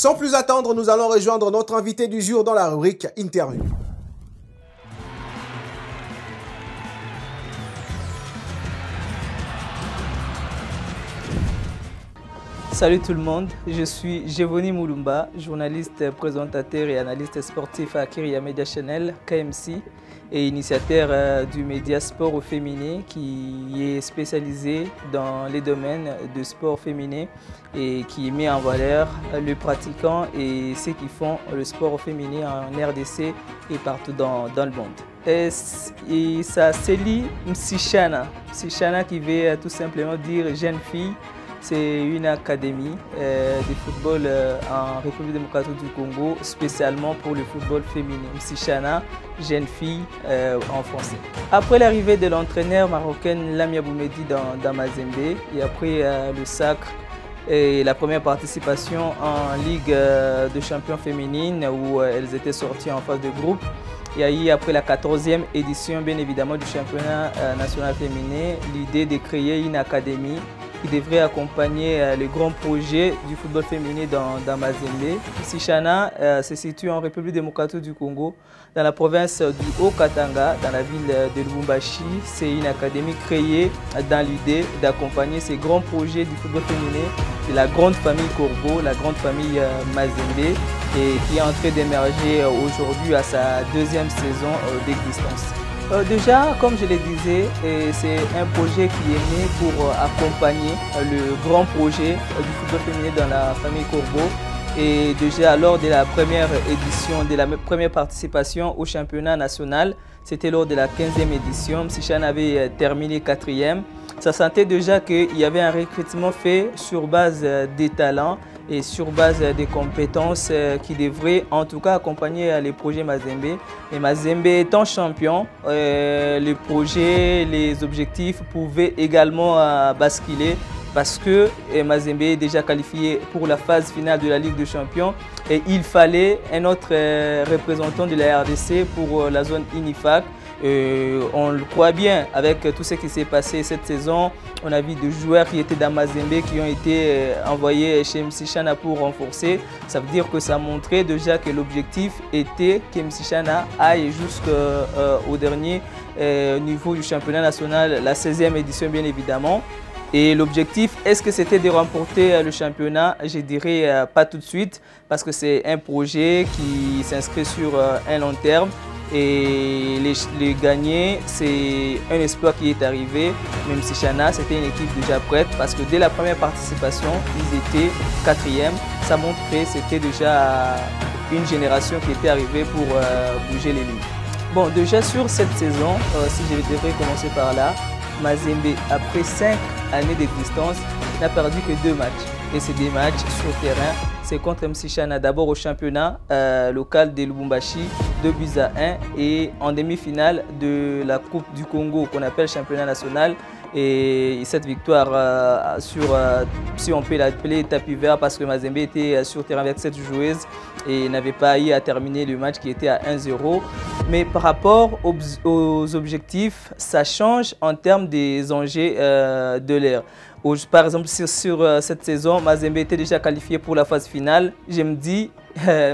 Sans plus attendre, nous allons rejoindre notre invité du jour dans la rubrique Interview. Salut tout le monde, je suis Jevoni Moulumba, journaliste, présentateur et analyste sportif à Kyria Media Channel, KMC, et initiateur du média sport au féminin qui est spécialisé dans les domaines de sport féminin et qui met en valeur le pratiquant et ceux qui font le sport au féminin en RDC et partout dans le monde. Et ça se lit Msichana qui veut tout simplement dire jeune fille. C'est une académie de football en République démocratique du Congo, spécialement pour le football féminin. Msichana, jeune fille en français. Après l'arrivée de l'entraîneur marocaine Lamia Boumedi dans Mazembe, et après le sacre et la première participation en Ligue de champions féminine où elles étaient sorties en phase de groupe, il y a eu, après la 14e édition bien évidemment du championnat national féminin, l'idée de créer une académie qui devrait accompagner les grands projets du football féminin dans Mazembe. Msichana se situe en République démocratique du Congo, dans la province du Haut-Katanga, dans la ville de Lubumbashi. C'est une académie créée dans l'idée d'accompagner ces grands projets du football féminin de la grande famille Corbeau, la grande famille Mazembe, et qui est en train d'émerger aujourd'hui à sa deuxième saison d'existence. Déjà, comme je le disais, c'est un projet qui est né pour accompagner le grand projet du football féminin dans la famille Corbeau. Et déjà lors de la première édition, de la première participation au championnat national, c'était lors de la 15e édition, Msichana avait terminé 4e. Ça sentait déjà qu'il y avait un recrutement fait sur base des talents et sur base des compétences qui devraient en tout cas accompagner les projets Mazembe. Et Mazembe étant champion, les projets, les objectifs pouvaient également basculer parce que Mazembe est déjà qualifié pour la phase finale de la Ligue des Champions et il fallait un autre représentant de la RDC pour la zone INIFAC. On le croit bien avec tout ce qui s'est passé cette saison. On a vu des joueurs qui étaient dans Mazembe qui ont été envoyés chez Msichana pour renforcer. Ça veut dire que ça montrait déjà que l'objectif était que Msichana aille jusqu'au dernier niveau du championnat national, la 16e édition bien évidemment. Et l'objectif, est-ce que c'était de remporter le championnat? Je dirais pas tout de suite parce que c'est un projet qui s'inscrit sur un long terme. Et les gagner, c'est un espoir qui est arrivé. Même si Msichana, c'était une équipe déjà prête parce que dès la première participation, ils étaient 4e. Ça montre que c'était déjà une génération qui était arrivée pour bouger les lignes. Bon, déjà sur cette saison, si je devrais commencer par là, Mazembe, après 5 années d'existence, n'a perdu que 2 matchs. Et ces 2 matchs sur terrain, c'est contre Msichana, d'abord au championnat local de Lubumbashi, 2-1, et en demi-finale de la Coupe du Congo qu'on appelle championnat national. Et cette victoire si on peut l'appeler tapis vert parce que Mazembe était sur terrain avec 7 joueuses et n'avait pas eu à terminer le match qui était à 1-0. Mais par rapport aux objectifs, ça change en termes des enjeux de l'ère. Par exemple, sur cette saison, Mazembe était déjà qualifié pour la phase finale. Je me dis,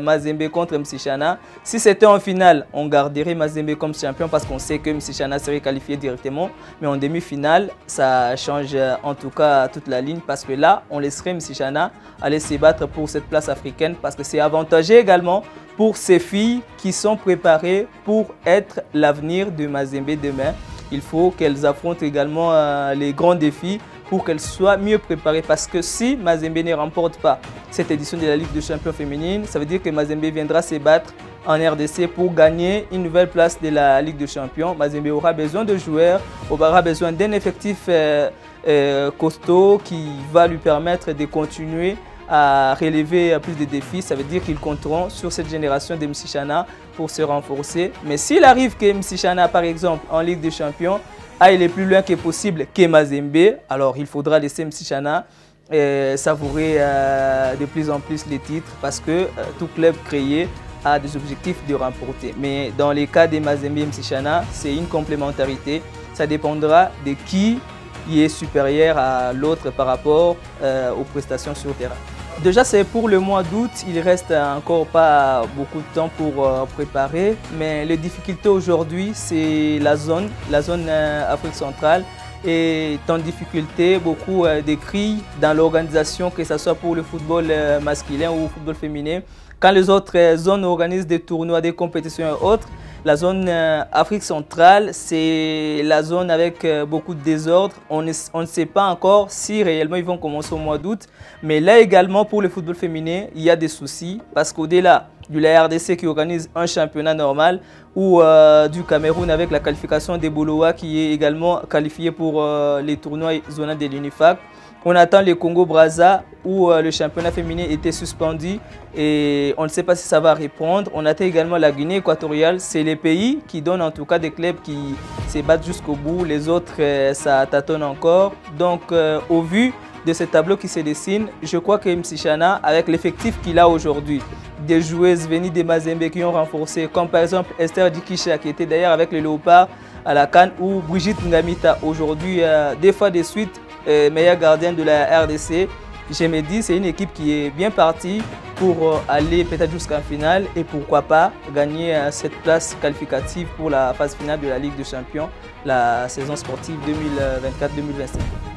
Mazembe contre Msichana. Si c'était en finale, on garderait Mazembe comme champion parce qu'on sait que Msichana serait qualifié directement. Mais en demi-finale, ça change en tout cas toute la ligne parce que là, on laisserait Msichana aller se battre pour cette place africaine parce que c'est avantageux également pour ces filles qui sont préparées pour être l'avenir de Mazembe demain. Il faut qu'elles affrontent également les grands défis pour qu'elles soient mieux préparées. Parce que si Mazembe ne remporte pas cette édition de la Ligue des champions féminine, ça veut dire que Mazembe viendra se battre en RDC pour gagner une nouvelle place de la Ligue des champions. Mazembe aura besoin de joueurs, aura besoin d'un effectif costaud qui va lui permettre de continuer à relever plus de défis. Ça veut dire qu'ils compteront sur cette génération de Msichana pour se renforcer. Mais s'il arrive que Msichana, par exemple, en Ligue des champions, aille le plus loin que possible que Mazembe, alors il faudra laisser Msichana savourer de plus en plus les titres parce que tout club créé a des objectifs de remporter. Mais dans les cas de Mazembe et Msichana, c'est une complémentarité. Ça dépendra de qui est supérieur à l'autre par rapport aux prestations sur le terrain. Déjà, c'est pour le mois d'août. Il reste encore pas beaucoup de temps pour préparer. Mais les difficultés aujourd'hui, c'est la zone Afrique centrale est en difficulté. Beaucoup d'écrits dans l'organisation, que ce soit pour le football masculin ou le football féminin. Quand les autres zones organisent des tournois, des compétitions et autres, la zone Afrique centrale, c'est la zone avec beaucoup de désordre. On ne sait pas encore si réellement ils vont commencer au mois d'août. Mais là également, pour le football féminin, il y a des soucis. Parce qu'au-delà de la RDC qui organise un championnat normal, ou du Cameroun avec la qualification des Boloa qui est également qualifié pour les tournois zonaux de l'UNIFAC, on attend le Congo-Brazza où le championnat féminin était suspendu et on ne sait pas si ça va répondre. On attend également la Guinée équatoriale. C'est les pays qui donnent en tout cas des clubs qui se battent jusqu'au bout. Les autres, ça tâtonne encore. Donc au vu de ce tableau qui se dessine, je crois que Msichana, avec l'effectif qu'il a aujourd'hui, des joueuses venues des Mazembe qui ont renforcé, comme par exemple Esther Dikisha qui était d'ailleurs avec le Léopard à la CAN, ou Brigitte Ngamita aujourd'hui, deux fois de suite, meilleure gardienne de la RDC. Je me dis c'est une équipe qui est bien partie pour aller peut-être jusqu'en finale et pourquoi pas gagner cette place qualificative pour la phase finale de la Ligue des Champions, la saison sportive 2024-2025.